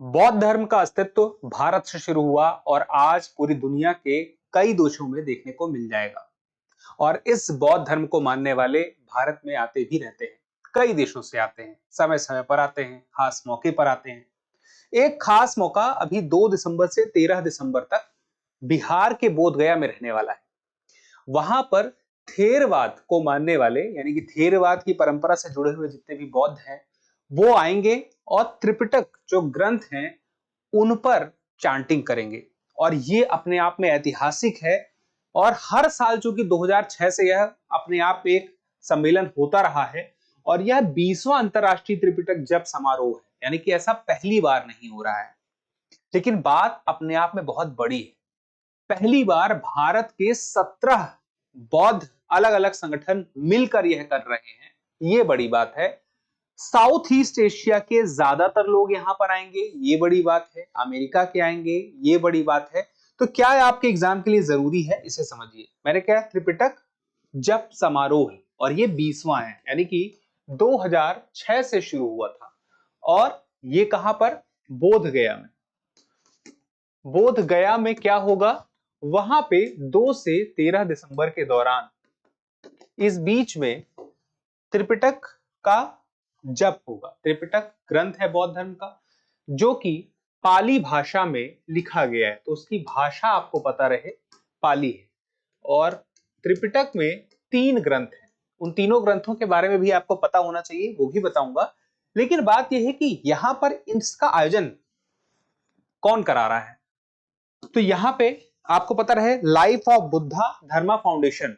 बौद्ध धर्म का अस्तित्व भारत से शुरू हुआ और आज पूरी दुनिया के कई देशों में देखने को मिल जाएगा। और इस बौद्ध धर्म को मानने वाले भारत में आते भी रहते हैं। कई देशों से आते हैं, समय समय पर आते हैं, खास मौके पर आते हैं। एक खास मौका अभी 2 दिसंबर से 13 दिसंबर तक बिहार के बोध गया में रहने वाला है। वहां पर थेरवाद को मानने वाले यानी कि थेरवाद की परंपरा से जुड़े हुए जितने भी बौद्ध हैं वो आएंगे और त्रिपिटक जो ग्रंथ हैं उन पर चांटिंग करेंगे। और ये अपने आप में ऐतिहासिक है। और हर साल चूंकि 2006 से यह अपने आप एक सम्मेलन होता रहा है और यह 20वां अंतरराष्ट्रीय त्रिपिटक जप समारोह है, यानी कि ऐसा पहली बार नहीं हो रहा है। लेकिन बात अपने आप में बहुत बड़ी है। पहली बार भारत के 17 बौद्ध अलग अलग संगठन मिलकर यह कर रहे हैं, ये बड़ी बात है। साउथ ईस्ट एशिया के ज्यादातर लोग यहां पर आएंगे, ये बड़ी बात है। अमेरिका के आएंगे, ये बड़ी बात है। तो क्या है आपके एग्जाम के लिए जरूरी है, इसे समझिए। मैंने क्या त्रिपिटक जप समारोह है और ये 20वां है, यानी कि 2006 से शुरू हुआ था। और ये कहां पर? बोध गया में। बोध गया में क्या होगा? वहां पे 2 से 13 दिसंबर के दौरान इस बीच में त्रिपिटक का जप होगा। त्रिपिटक ग्रंथ है बौद्ध धर्म का जो कि पाली भाषा में लिखा गया है, तो उसकी भाषा आपको पता रहे, पाली है। और त्रिपिटक में 3 ग्रंथ हैं, उन तीनों ग्रंथों के बारे में भी आपको पता होना चाहिए, वो भी बताऊंगा। लेकिन बात यह है कि यहां पर इसका आयोजन कौन करा रहा है? तो यहां पे आपको पता रहे life of Buddha Dharma foundation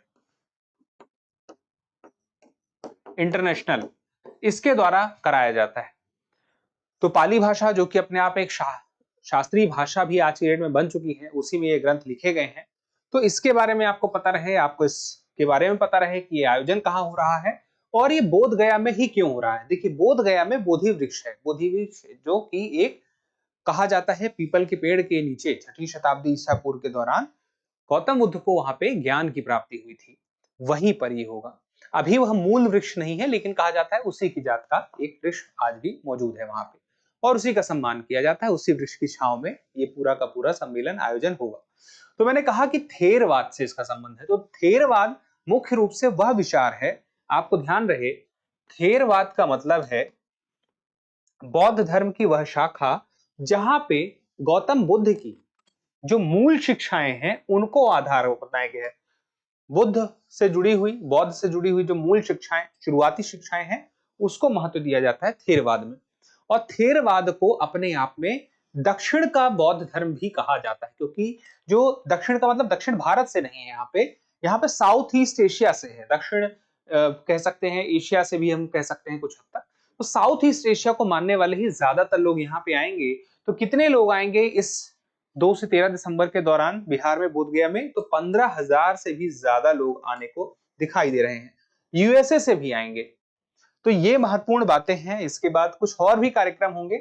international, इसके द्वारा कराया जाता है। तो पाली भाषा जो कि अपने आप एक शास्त्रीय भाषा भी आज की डेट में बन चुकी है, उसी में ये ग्रंथ लिखे गए हैं। तो इसके बारे में आपको पता रहे, आपको इसके बारे में पता रहे कि ये आयोजन कहाँ हो रहा है और ये बोध गया में ही क्यों हो रहा है। देखिए, बोध गया में बोधि वृक्ष है, बोधि वृक्ष जो कि एक कहा जाता है पीपल के पेड़ के नीचे 6वीं शताब्दी ईसा पूर्व के दौरान गौतम बुद्ध को वहां पे ज्ञान की प्राप्ति हुई थी, वहीं पर ये होगा। अभी वह मूल वृक्ष नहीं है, लेकिन कहा जाता है उसी की जात का एक वृक्ष आज भी मौजूद है वहां पे और उसी का सम्मान किया जाता है। उसी वृक्ष की छांव में ये पूरा का पूरा सम्मेलन आयोजन होगा। तो मैंने कहा कि थेरवाद से इसका संबंध है। तो थेरवाद मुख्य रूप से वह विचार है, आपको ध्यान रहे, थेरवाद का मतलब है बौद्ध धर्म की वह शाखा जहां पे गौतम बुद्ध की जो मूल शिक्षाएं हैं उनको आधार बनाया गया है। बुद्ध से जुड़ी हुई, बौद्ध से जुड़ी हुई जो मूल शिक्षाएं, शुरुआती शिक्षाएं हैं, उसको महत्व दिया जाता है थेरवाद में। और थेरवाद को अपने आप में दक्षिण का बौद्ध धर्म भी कहा जाता है, क्योंकि जो दक्षिण का मतलब दक्षिण भारत से नहीं है, यहाँ पे साउथ ईस्ट एशिया से है। दक्षिण कह सकते हैं, एशिया से भी हम कह सकते हैं कुछ हद तक। तो साउथ ईस्ट एशिया को मानने वाले ही ज्यादातर लोग यहाँ पे आएंगे। तो कितने लोग आएंगे इस 2 से 13 दिसंबर के दौरान बिहार में बोध गया में? तो 15,000 से भी ज्यादा लोग आने को दिखाई दे रहे हैं। यूएसए से भी आएंगे। तो ये महत्वपूर्ण बातें हैं। इसके बाद कुछ और भी कार्यक्रम होंगे।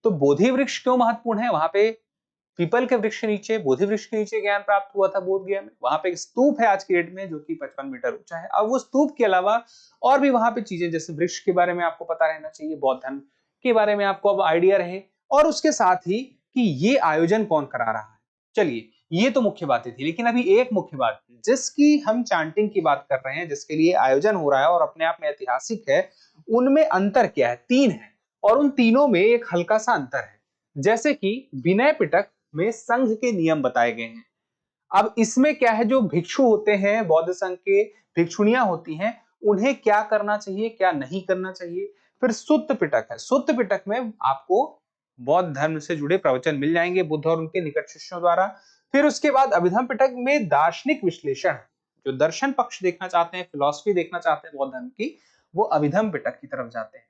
तो बोधि वृक्ष क्यों महत्वपूर्ण है? वहां पे पीपल के वृक्ष के नीचे, बोधि वृक्ष के नीचे ज्ञान प्राप्त हुआ था बोध गया में। वहां पे एक स्तूप है आज की डेट में जो कि 55 मीटर ऊंचा है। अब वो स्तूप के अलावा और भी वहां पे चीजें, जैसे वृक्ष के बारे में आपको पता रहना चाहिए, बौद्ध धर्म के बारे में आपको अब आइडिया रहे, और उसके साथ ही कि ये आयोजन कौन करा रहा है। चलिए, ये तो मुख्य बातें थी, लेकिन अभी एक मुख्य बात जिसकी हम चांटिंग की बात कर रहे हैं, जिसके लिए आयोजन हो रहा है और अपने आप में ऐतिहासिक है, उनमें अंतर क्या है? 3 है और उन तीनों में एक हल्का सा अंतर है। जैसे कि विनय पिटक में संघ के नियम बताए गए हैं। अब इसमें क्या है, जो भिक्षु होते हैं, बौद्ध संघ के भिक्षुणियां होती हैं, उन्हें क्या करना चाहिए, क्या नहीं करना चाहिए। फिर सुत्त पिटक है। सुत्त पिटक में आपको बौद्ध धर्म से जुड़े प्रवचन मिल जाएंगे बुद्ध और उनके निकट शिष्यों द्वारा। फिर उसके बाद अभिधम पिटक में दार्शनिक विश्लेषण, जो दर्शन पक्ष देखना चाहते हैं, फिलॉसफी देखना चाहते हैं बौद्ध धर्म की, वो अभिधम पिटक की तरफ जाते हैं।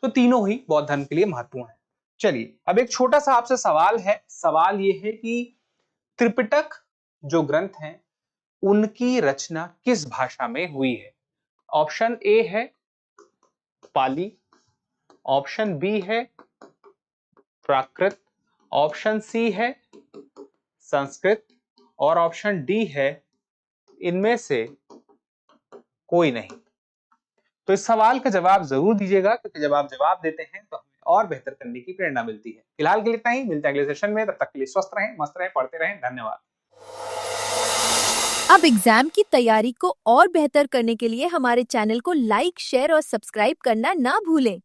तो तीनों ही बौद्ध धर्म के लिए महत्वपूर्ण है। चलिए, अब एक छोटा सा आपसे सवाल है। सवाल ये है कि त्रिपिटक जो ग्रंथ हैं उनकी रचना किस भाषा में हुई है? ऑप्शन ए है पाली, ऑप्शन बी है प्राकृत, ऑप्शन सी है संस्कृत, और ऑप्शन डी है इनमें से कोई नहीं। तो इस सवाल का जवाब जरूर दीजिएगा, क्योंकि जब आप जवाब देते हैं तो हमें और बेहतर करने की प्रेरणा मिलती है। फिलहाल के लिए इतना ही, मिलते हैं अगले सेशन में। तब तक के लिए स्वस्थ रहें, मस्त रहें, पढ़ते रहें। धन्यवाद। अब एग्जाम की तैयारी को और बेहतर करने के लिए हमारे चैनल को लाइक, शेयर और सब्सक्राइब करना ना भूलें।